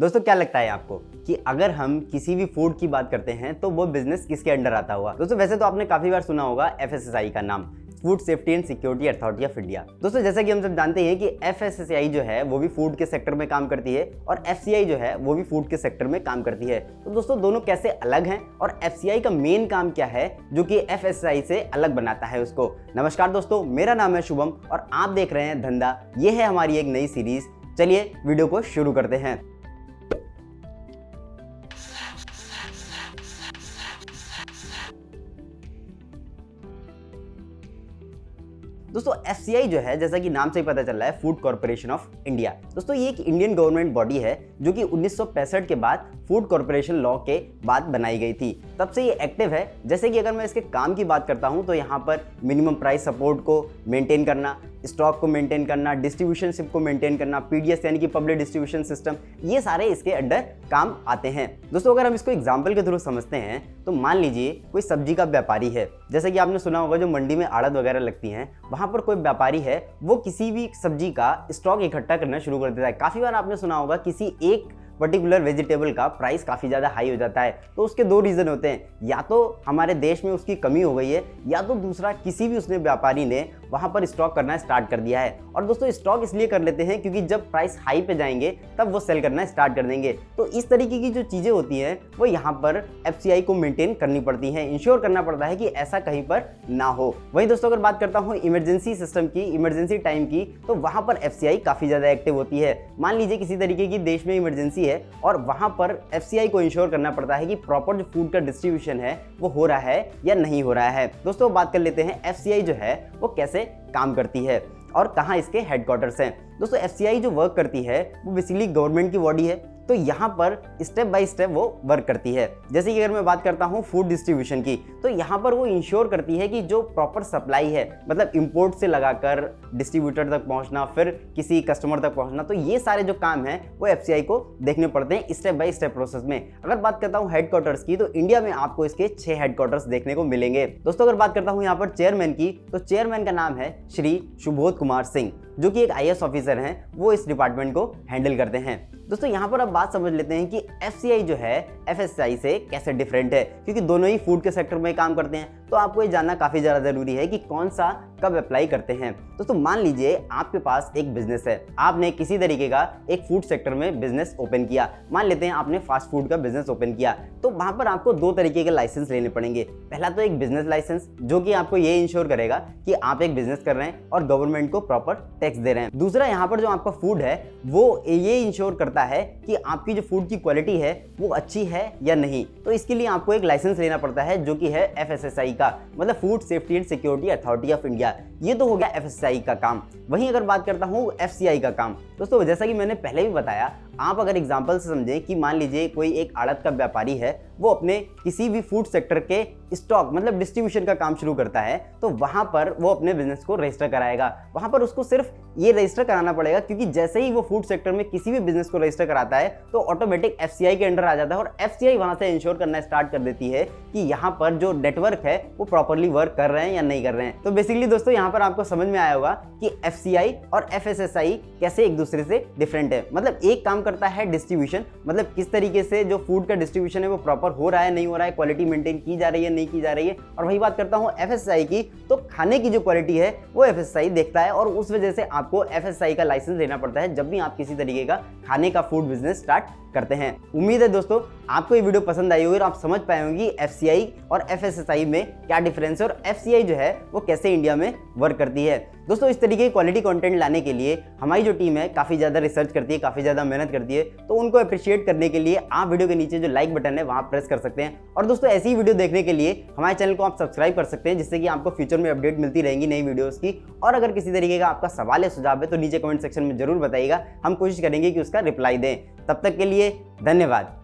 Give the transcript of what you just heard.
दोस्तों क्या लगता है आपको कि अगर हम किसी भी फूड की बात करते हैं तो वो बिजनेस किसके अंडर आता होगा? दोस्तों वैसे तो आपने काफी बार सुना होगा एफएसएसआई का नाम, food safety and security authority of India. दोस्तों जैसा कि हम सब जानते हैं कि एफएसएसआई जो है वो भी फूड के सेक्टर में काम करती है और एफसीआई जो है वो भी फूड के सेक्टर में काम करती है। तो दोस्तों दोनों कैसे अलग हैं और एफसीआई का मेन काम क्या है जो कि एफएसएसआई से अलग बनाता है उसको। नमस्कार दोस्तों, मेरा नाम है शुभम और आप देख रहे हैं धंधा। ये है हमारी एक नई सीरीज। चलिए वीडियो को शुरू करते हैं। दोस्तों एफसीआई जो है, जैसा कि नाम से ही पता चल रहा है, फूड कॉर्पोरेशन ऑफ इंडिया। दोस्तों ये एक इंडियन गवर्नमेंट बॉडी है जो कि 1965 के बाद फूड कॉर्पोरेशन लॉ के बाद बनाई गई थी। तब से ये एक्टिव है। जैसे कि अगर मैं इसके काम की बात करता हूं तो यहाँ पर मिनिमम प्राइस सपोर्ट को मेंटेन करना, स्टॉक को मेंटेन करना, डिस्ट्रीब्यूशनशिप को मेंटेन करना, पीडीएस यानी कि पब्लिक डिस्ट्रीब्यूशन सिस्टम, ये सारे इसके अंडर काम आते हैं। दोस्तों अगर हम इसको एग्जांपल के थ्रू समझते हैं तो मान लीजिए कोई सब्जी का व्यापारी है। जैसे कि आपने सुना होगा जो मंडी में आड़त वगैरह लगती हैं, वहां पर कोई व्यापारी है, वो किसी भी सब्जी का स्टॉक इकट्ठा करना शुरू कर देता है। काफी बार आपने सुना होगा किसी एक पर्टिकुलर वेजिटेबल का प्राइस काफ़ी ज़्यादा हाई हो जाता है। तो उसके दो रीज़न होते हैं, या तो हमारे देश में उसकी कमी हो गई है, या तो दूसरा किसी भी उसने व्यापारी ने वहाँ पर स्टॉक करना स्टार्ट कर दिया है। और दोस्तों स्टॉक इसलिए कर लेते हैं क्योंकि जब प्राइस हाई पे जाएंगे तब वो सेल करना स्टार्ट कर देंगे। तो इस तरीके की जो चीज़ें होती हैं वो यहाँ पर एफसीआई को मेंटेन करनी पड़ती हैं, इंश्योर करना पड़ता है कि ऐसा कहीं पर ना हो। वहीं दोस्तों अगर बात करता हूँ इमरजेंसी सिस्टम की, इमरजेंसी टाइम की, तो वहाँ पर एफसीआई काफ़ी ज़्यादा एक्टिव होती है। मान लीजिए किसी तरीके की देश में इमरजेंसी है और वहां पर एफसीआई को इंश्योर करना पड़ता है कि प्रॉपर जो फूड का डिस्ट्रीब्यूशन है वो हो रहा है या नहीं हो रहा है। दोस्तों बात कर लेते हैं एफसीआई जो है वो कैसे काम करती है और कहां इसके हेडक्वार्टर्स हैं। दोस्तों एफसीआई जो वर्क करती है वो बेसिकली गवर्नमेंट की बॉडी है, तो यहाँ पर स्टेप बाय स्टेप वो वर्क करती है। जैसे कि अगर मैं बात करता हूँ फूड डिस्ट्रीब्यूशन की, तो यहाँ पर वो इंश्योर करती है कि जो प्रॉपर सप्लाई है, मतलब इंपोर्ट से लगाकर डिस्ट्रीब्यूटर तक पहुँचना, फिर किसी कस्टमर तक पहुँचना, तो ये सारे जो काम हैं वो एफसीआई को देखने पड़ते हैं स्टेप बाय स्टेप प्रोसेस में। अगर बात करता हूँ हेडक्वार्टर्स की, तो इंडिया में आपको इसके 6 हेडक्वार्टर्स देखने को मिलेंगे। दोस्तों अगर बात करता हूँ यहाँ पर चेयरमैन की, तो चेयरमैन का नाम है श्री सुबोध कुमार सिंह, जो कि एक आईएएस ऑफिसर हैं, वो इस डिपार्टमेंट को हैंडल करते हैं। दोस्तों यहाँ पर अब बात समझ लेते हैं कि एफसीआई जो है एफएसएसआई से कैसे डिफरेंट है, क्योंकि दोनों ही फूड के सेक्टर में काम करते हैं। तो आपको ये जानना काफ़ी ज़्यादा ज़रूरी है कि कौन सा कब अप्लाई करते हैं। दोस्तों मान लीजिए आपके पास एक बिजनेस है, आपने किसी तरीके का एक फूड सेक्टर में बिजनेस ओपन किया। मान लेते हैं आपने फास्ट फूड का बिजनेस ओपन किया, तो वहाँ पर आपको 2 तरीके के लाइसेंस लेने पड़ेंगे। पहला तो एक बिजनेस लाइसेंस, जो कि आपको ये इंश्योर करेगा कि आप एक बिजनेस कर रहे हैं और गवर्नमेंट को प्रॉपर टैक्स दे रहे हैं। दूसरा यहाँ पर जो आपका फूड है वो ये इंश्योर करता है कि आपकी जो फूड की क्वालिटी है वो अच्छी है या नहीं। तो इसके लिए आपको एक लाइसेंस लेना पड़ता है जो कि है एफएसएसआई का, मतलब food safety and security authority of India. ये तो हो गया एफएसएसआई का काम। वहीं अगर बात करता हूँ एफसीआई का काम, दोस्तों जैसा कि मैंने पहले भी बताया, आप अगर एग्जांपल से समझें कि मान लीजिए कोई एक आड़त का व्यापारी है, वो अपने किसी भी फूड सेक्टर के स्टॉक मतलब डिस्ट्रीब्यूशन का काम शुरू करता है, तो वहां पर वो अपने बिजनेस को रजिस्टर कराएगा। वहां पर उसको सिर्फ ये रजिस्टर कराना पड़ेगा, क्योंकि जैसे ही वो फूड सेक्टर में किसी भी बिजनेस को रजिस्टर कराता है तो ऑटोमेटिक एफसीआई के अंडर आ जाता है और एफसीआई वहां से इंश्योर करना स्टार्ट कर देती है कि यहाँ पर जो नेटवर्क है वो प्रॉपरली वर्क कर रहे हैं या नहीं कर रहे हैं। तो बेसिकली दोस्तों यहाँ पर आपको समझ में आया होगा कि एफसीआई और एफएसएसआई कैसे एक दूसरे से डिफरेंट है। मतलब एक काम करता है डिस्ट्रीब्यूशन, मतलब किस तरीके से जो फूड का डिस्ट्रीब्यूशन है वो प्रॉपर हो रहा है नहीं हो रहा है, क्वालिटी मेंटेन की जा रही है नहीं की जा रही है। और वही बात करता हूँ एफएसएसआई की, तो खाने की जो क्वालिटी है वो एफएसएसआई देखता है और उस वजह से आपको एफएसएसआई का लाइसेंस लेना पड़ता है जब भी आप किसी तरीके का खाने का फूड बिजनेस स्टार्ट करते हैं। उम्मीद है दोस्तों आपको ये वीडियो पसंद आई होगी और आप समझ पाए होंगे एफसीआई और एफएसएसआई में क्या डिफरेंस है और एफसीआई जो है वो कैसे इंडिया में वर्क करती है। दोस्तों इस तरीके की क्वालिटी कंटेंट लाने के लिए हमारी जो टीम है काफ़ी ज़्यादा रिसर्च करती है, काफ़ी ज़्यादा मेहनत करती है। तो उनको अप्रिशिएट करने के लिए आप वीडियो के नीचे जो लाइक बटन है वहाँ प्रेस कर सकते हैं। और दोस्तों ऐसी ही वीडियो देखने के लिए हमारे चैनल को आप सब्सक्राइब कर सकते हैं, जिससे कि आपको फ्यूचर में अपडेट मिलती रहेंगी नई वीडियोज़ की। और अगर किसी तरीके का आपका सवाल या सुझाव है तो नीचे कमेंट सेक्शन में जरूर बताइएगा, हम कोशिश करेंगे कि उसका रिप्लाई दें। तब तक के लिए धन्यवाद।